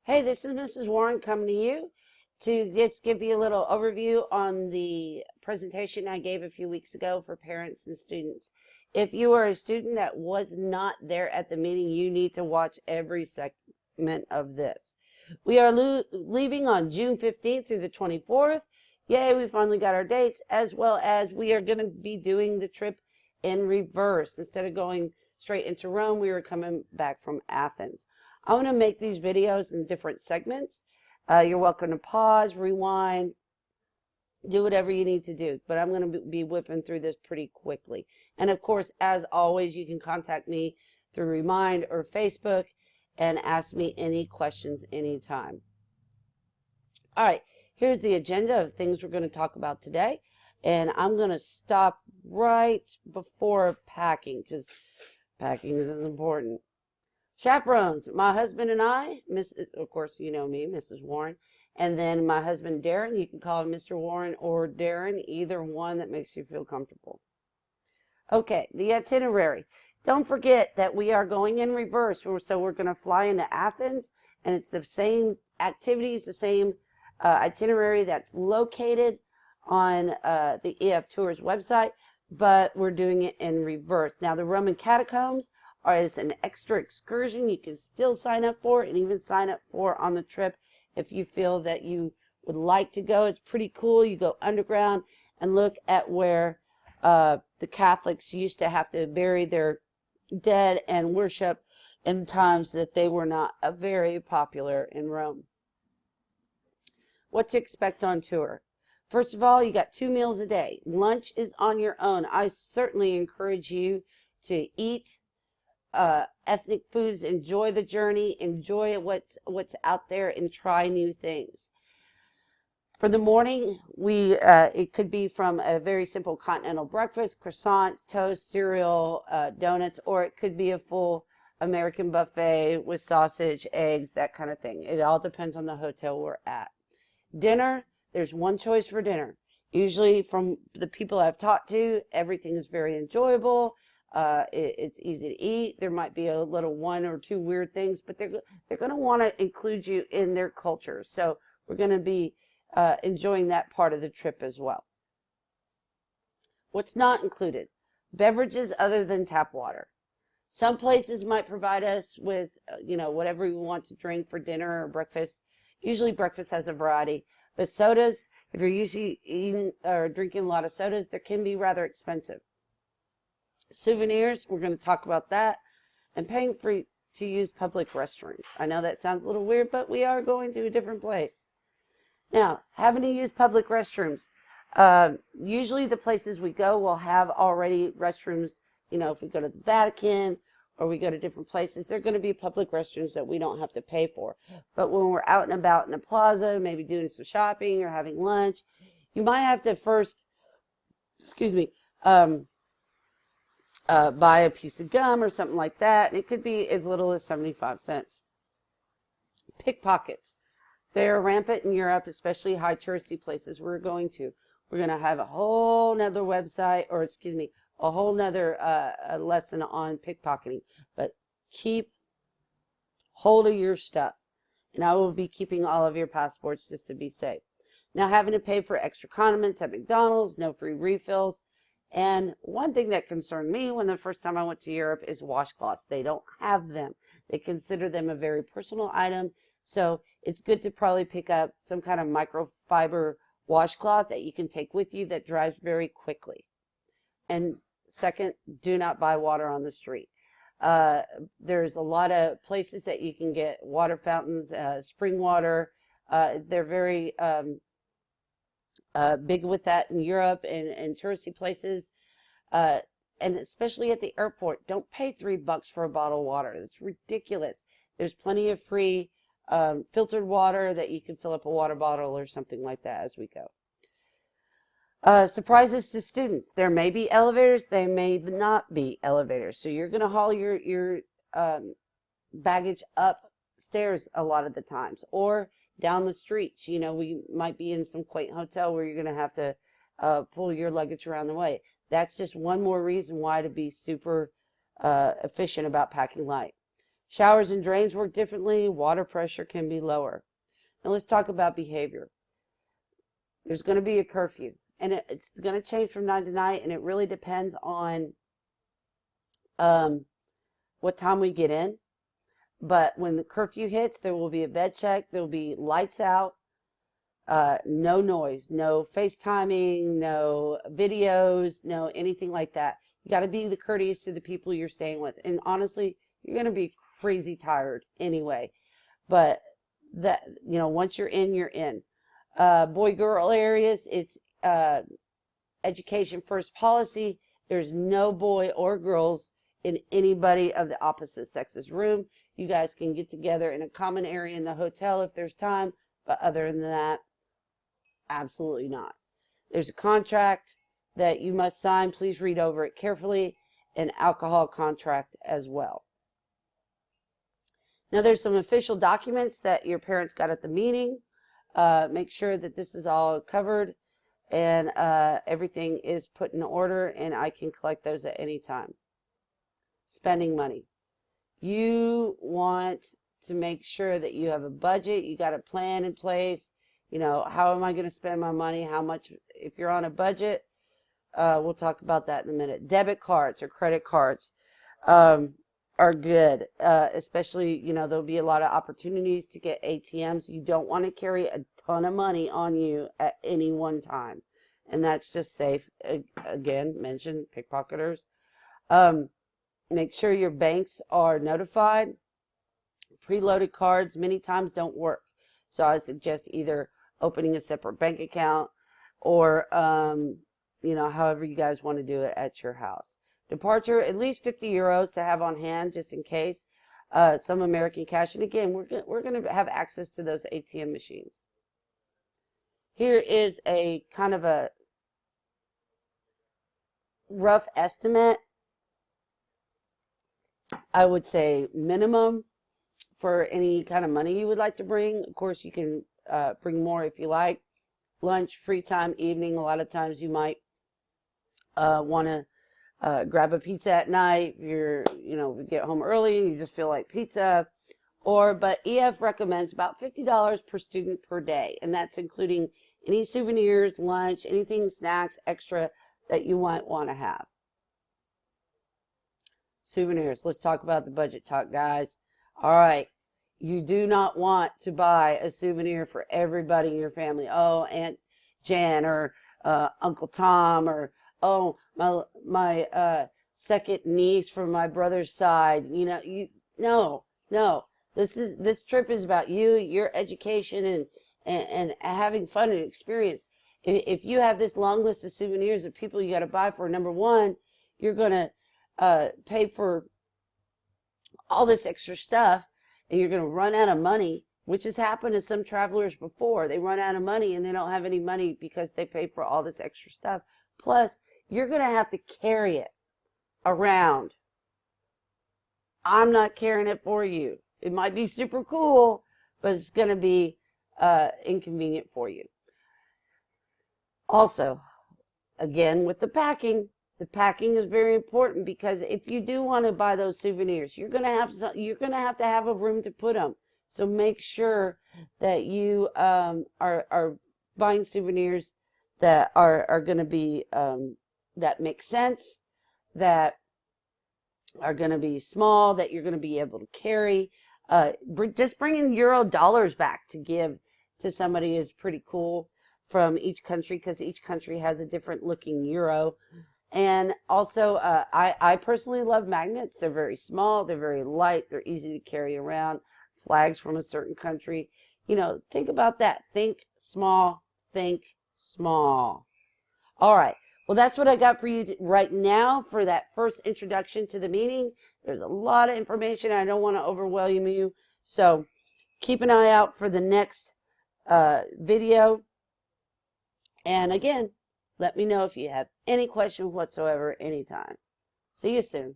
Hey, this is Mrs. Warren coming to you to just give you a little overview on the presentation I gave a few weeks ago for parents and students. If you are a student that was not there at the meeting, you need to watch every segment of this. We are leaving on June 15th through the 24th. Yay, we finally got our dates, as well as we are going to be doing the trip in reverse. Instead of going straight into Rome, we were coming back from Athens. I'm going to make these videos in different segments. You're welcome to pause, rewind, do whatever you need to do. But I'm going to be whipping through this pretty quickly. And of course, as always, you can contact me through Remind or Facebook and ask me any questions anytime. All right, here's the agenda of things we're going to talk about today. And I'm going to stop right before packing because packing is important. Chaperones, my husband and I, of course, you know me, Mrs. Warren, and then my husband, Darren. You can call him Mr. Warren or Darren, either one that makes you feel comfortable. Okay, the itinerary. Don't forget that we are going in reverse, so we're going to fly into Athens, and it's the same activities, the same itinerary that's located on the EF Tours website, but we're doing it in reverse. Now, the Roman catacombs is an extra excursion you can still sign up for and even sign up for on the trip if you feel that you would like to go. It's pretty cool. You go underground and look at where the Catholics used to have to bury their dead and worship in times that they were not very popular in Rome. What to expect on tour. First of all, you got 2 meals a day. Lunch is on your own. I certainly encourage you to eat ethnic foods, enjoy the journey, enjoy what's out there, and try new things. For the morning, it could be from a very simple continental breakfast, croissants, toast, cereal, donuts, or it could be a full American buffet with sausage, eggs, that kind of thing. It all depends on the hotel we're at. Dinner, there's one choice for dinner. Usually from the people I've talked to, everything is very enjoyable. It's easy to eat. There might be a little 1 or 2 weird things, but they're going to want to include you in their culture. So we're going to be enjoying that part of the trip as well. What's not included? Beverages other than tap water. Some places might provide us with, whatever we want to drink for dinner or breakfast. Usually breakfast has a variety. But sodas, if you're usually eating or drinking a lot of sodas, they can be rather expensive. Souvenirs, we're going to talk about that, and paying to use public restrooms. I know that sounds a little weird, but we are going to a different place. Now, having to use public restrooms. Usually the places we go will have already restrooms. If we go to the Vatican or we go to different places, they're going to be public restrooms that we don't have to pay for. But when we're out and about in a plaza, maybe doing some shopping or having lunch, you might have to first, buy a piece of gum or something like that, and it could be as little as 75 cents. Pickpockets. They're rampant in Europe, especially high touristy places we're going to. We're going to have a whole nother website, or a whole nother lesson on pickpocketing. But keep hold of your stuff. And I will be keeping all of your passports just to be safe. Now, having to pay for extra condiments at McDonald's, no free refills. And one thing that concerned me when the first time I went to Europe is washcloths. They don't have them. They consider them a very personal item. So it's good to probably pick up some kind of microfiber washcloth that you can take with you that dries very quickly. And second, do not buy water on the street. There's a lot of places that you can get water fountains, spring water. They're very big with that in Europe and touristy places, and especially at the airport. Don't pay $3 for a bottle of water. That's ridiculous. There's plenty of free filtered water that you can fill up a water bottle or something like that as we go. Surprises to students. There may be elevators. They may not be elevators. So you're going to haul your baggage upstairs a lot of the times, or down the streets. We might be in some quaint hotel where you're going to have to pull your luggage around the way. That's just one more reason why to be super efficient about packing light. Showers and drains work differently. Water pressure can be lower. Now let's talk about behavior. There's going to be a curfew, and it's going to change from night to night, and it really depends on what time we get in. But when the curfew hits, there will be a bed check. There will be lights out, no noise, no FaceTiming, no videos, no anything like that. You got to be courteous to the people you're staying with. And honestly, you're going to be crazy tired anyway. But that, once you're in, you're in. Boy-girl areas, it's education first policy. There's no boy or girls in anybody of the opposite sex's room. You guys can get together in a common area in the hotel if there's time, but other than that, absolutely not. There's a contract that you must sign. Please read over it carefully. An alcohol contract as well. Now there's some official documents that your parents got at the meeting. Make sure that this is all covered and everything is put in order, and I can collect those at any time. Spending money. You want to make sure that you have a budget. You got a plan in place. How am I going to spend my money? How much? If you're on a budget, we'll talk about that in a minute. Debit cards or credit cards are good, especially, there'll be a lot of opportunities to get ATMs. You don't want to carry a ton of money on you at any one time, and that's just safe. Again, mention pickpocketers. Make sure your banks are notified. Preloaded cards many times don't work, so I suggest either opening a separate bank account or however you guys want to do it at your house. Departure, at least 50 euros to have on hand just in case. Some American cash, and again, we're going to have access to those ATM machines. Here is a kind of a rough estimate. I would say minimum for any kind of money you would like to bring. Of course, you can bring more if you like. Lunch, free time, evening. A lot of times you might want to grab a pizza at night. You're, you get home early and you just feel like pizza. But EF recommends about $50 per student per day, and that's including any souvenirs, lunch, anything, snacks, extra that you might want to have. Souvenirs. Let's talk about the budget talk, guys. All right. You do not want to buy a souvenir for everybody in your family. Oh, Aunt Jan or Uncle Tom or, oh, my second niece from my brother's side. No. This trip is about you, your education, and having fun and experience. If you have this long list of souvenirs of people you got to buy for, number one, you're going to pay for all this extra stuff, and you're going to run out of money, which has happened to some travelers before. They run out of money and they don't have any money because they paid for all this extra stuff. Plus, you're going to have to carry it around. I'm not carrying it for you. It might be super cool, but it's going to be inconvenient for you. Also, again, with the packing is very important, because if you do want to buy those souvenirs, you're going to have a room to put them. So make sure that you are buying souvenirs that are going to be that make sense, that are going to be small, that you're going to be able to carry. Just bringing euro dollars back to give to somebody is pretty cool from each country, because each country has a different looking euro. And also, I personally love magnets. They're very small, they're very light, they're easy to carry around. Flags from a certain country. Think about that. Think small, think small. All right. Well, that's what I got for you right now for that first introduction to the meeting. There's a lot of information. I don't want to overwhelm you. So keep an eye out for the next video. And again, let me know if you have any questions whatsoever anytime. See you soon.